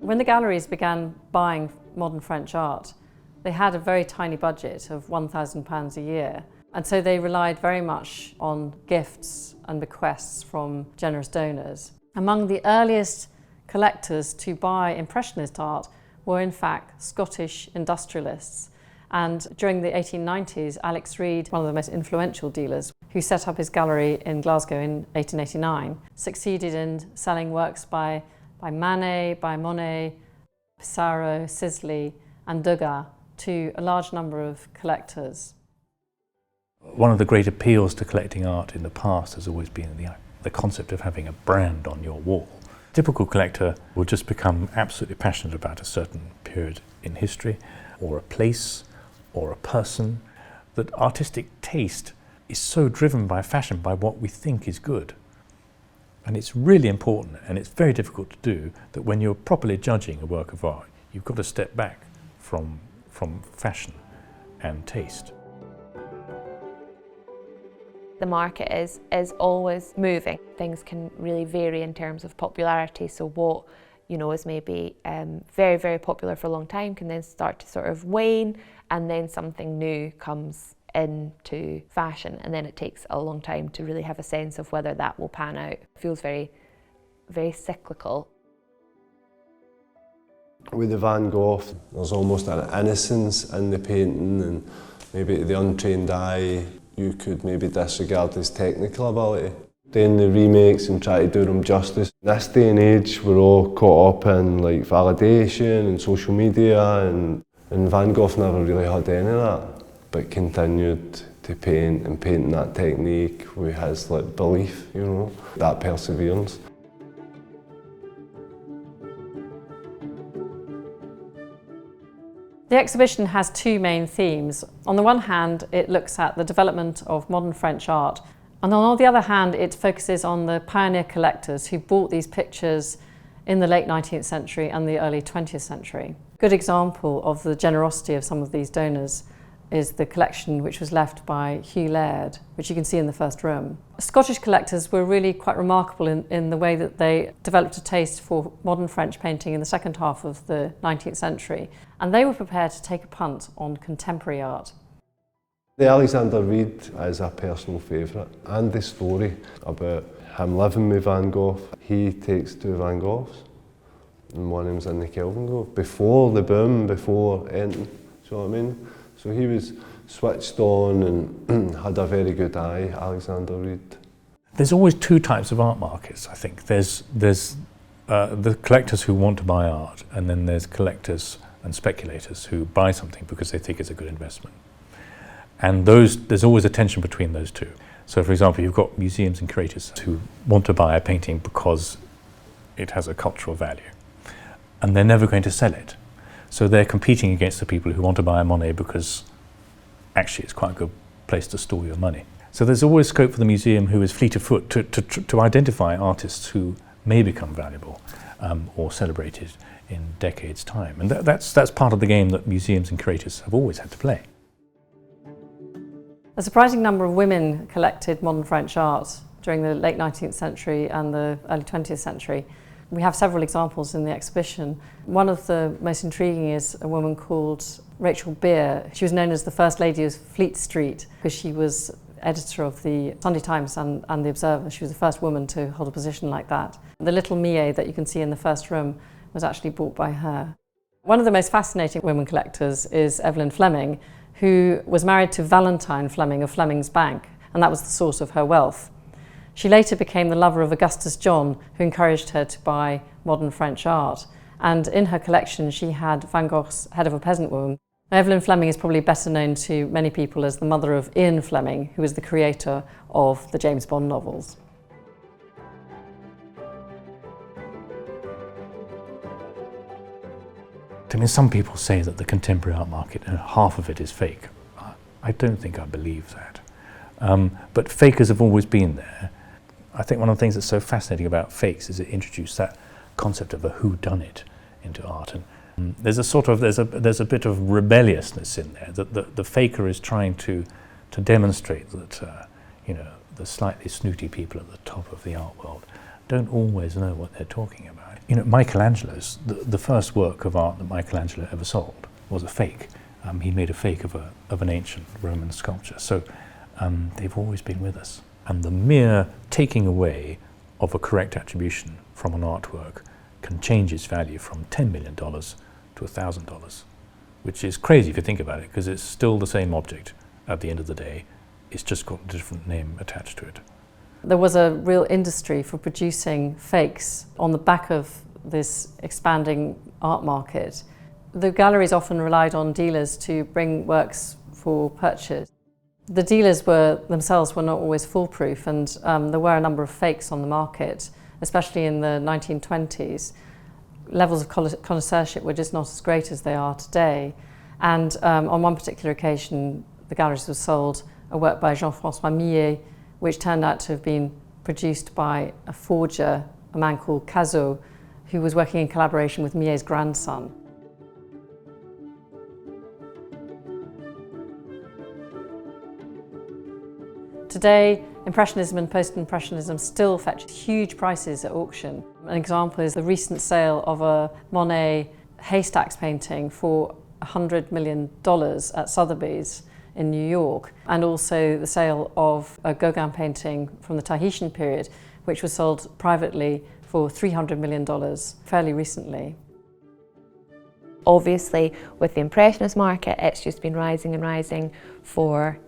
When the galleries began buying modern French art, they had a very tiny budget of £1,000 a year, and so they relied very much on gifts and bequests from generous donors. Among the earliest collectors to buy Impressionist art were in fact Scottish industrialists, and during the 1890s, Alex Reid, one of the most influential dealers, who set up his gallery in Glasgow in 1889, succeeded in selling works by Manet, by Monet, Pissarro, Sisley and Degas to a large number of collectors. One of the great appeals to collecting art in the past has always been the concept of having a brand on your wall. A typical collector will just become absolutely passionate about a certain period in history, or a place, or a person. That artistic taste is so driven by fashion, by what we think is good. And it's really important, and it's very difficult to do, that when you're properly judging a work of art, you've got to step back from fashion and taste. The market is always moving. Things can really vary in terms of popularity, so what is maybe very, very popular for a long time can then start to sort of wane, and then something new comes into fashion, and then it takes a long time to really have a sense of whether that will pan out. It feels very, very cyclical. With the Van Gogh, there's almost an innocence in the painting, and maybe to the untrained eye you could maybe disregard his technical ability. Doing the remakes and try to do them justice. In this day and age, we're all caught up in like validation and social media, and Van Gogh never really had any of that, but continued to paint and paint in that technique with his belief, that perseverance. The exhibition has two main themes. On the one hand, it looks at the development of modern French art, and on the other hand, it focuses on the pioneer collectors who bought these pictures in the late 19th century and the early 20th century. A good example of the generosity of some of these donors is the collection which was left by Hugh Laird, which you can see in the first room. Scottish collectors were really quite remarkable in the way that they developed a taste for modern French painting in the second half of the 19th century, and they were prepared to take a punt on contemporary art. The Alexander Reid is a personal favourite, and the story about him living with Van Gogh. He takes two Van Goghs, and one of them's in the Kelvin Grove, before the boom, before anything, you know what I mean? So he was switched on and had a very good eye, Alexander Reid. There's always two types of art markets, I think. There's the collectors who want to buy art, and then there's collectors and speculators who buy something because they think it's a good investment. And there's always a tension between those two. So for example, you've got museums and curators who want to buy a painting because it has a cultural value, and they're never going to sell it. So they're competing against the people who want to buy a Monet because actually it's quite a good place to store your money. So there's always scope for the museum, who is fleet of foot, to identify artists who may become valuable or celebrated in decades' time. And that's part of the game that museums and curators have always had to play. A surprising number of women collected modern French art during the late 19th century and the early 20th century. We have several examples in the exhibition. One of the most intriguing is a woman called Rachel Beer. She was known as the First Lady of Fleet Street because she was editor of the Sunday Times and the Observer. She was the first woman to hold a position like that. The little Millet that you can see in the first room was actually bought by her. One of the most fascinating women collectors is Evelyn Fleming, who was married to Valentine Fleming of Fleming's Bank, and that was the source of her wealth. She later became the lover of Augustus John, who encouraged her to buy modern French art. And in her collection, she had Van Gogh's Head of a Peasant Woman. Evelyn Fleming is probably better known to many people as the mother of Ian Fleming, who was the creator of the James Bond novels. I mean, some people say that the contemporary art market, half of it is fake. I don't think I believe that. But fakers have always been there. I think one of the things that's so fascinating about fakes is it introduced that concept of a whodunit into art. And there's a bit of rebelliousness in there, that the faker is trying to demonstrate that the slightly snooty people at the top of the art world don't always know what they're talking about. You know, Michelangelo's, the first work of art that Michelangelo ever sold was a fake. He made a fake of an ancient Roman sculpture. So they've always been with us. And the mere taking away of a correct attribution from an artwork can change its value from $10 million to $1,000, which is crazy if you think about it, because it's still the same object at the end of the day. It's just got a different name attached to it. There was a real industry for producing fakes on the back of this expanding art market. The galleries often relied on dealers to bring works for purchase. The dealers themselves were not always foolproof, and there were a number of fakes on the market, especially in the 1920s. Levels of connoisseurship were just not as great as they are today. And on one particular occasion, the galleries were sold a work by Jean-François Millet, which turned out to have been produced by a forger, a man called Cazot, who was working in collaboration with Millet's grandson. Today, Impressionism and Post-Impressionism still fetch huge prices at auction. An example is the recent sale of a Monet haystacks painting for $100 million at Sotheby's in New York, and also the sale of a Gauguin painting from the Tahitian period, which was sold privately for $300 million fairly recently. Obviously, with the Impressionist market, it's just been rising and rising for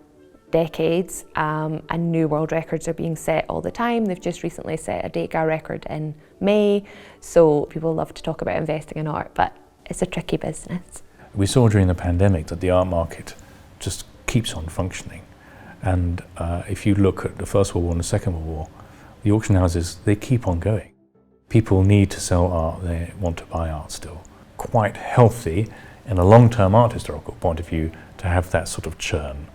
decades, and new world records are being set all the time. They've just recently set a Degas record in May, so people love to talk about investing in art, but it's a tricky business. We saw during the pandemic that the art market just keeps on functioning, and if you look at the First World War and the Second World War, the auction houses, they keep on going. People need to sell art, they want to buy art still. Quite healthy in a long-term art historical point of view to have that sort of churn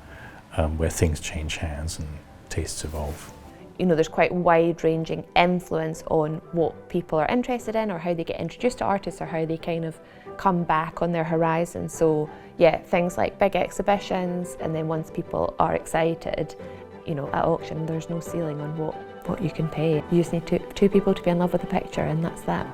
where things change hands and tastes evolve. You know, there's quite wide-ranging influence on what people are interested in, or how they get introduced to artists, or how they kind of come back on their horizon. So yeah, things like big exhibitions, and then once people are excited, you know, at auction there's no ceiling on what you can pay. You just need two people to be in love with a picture, and that's that.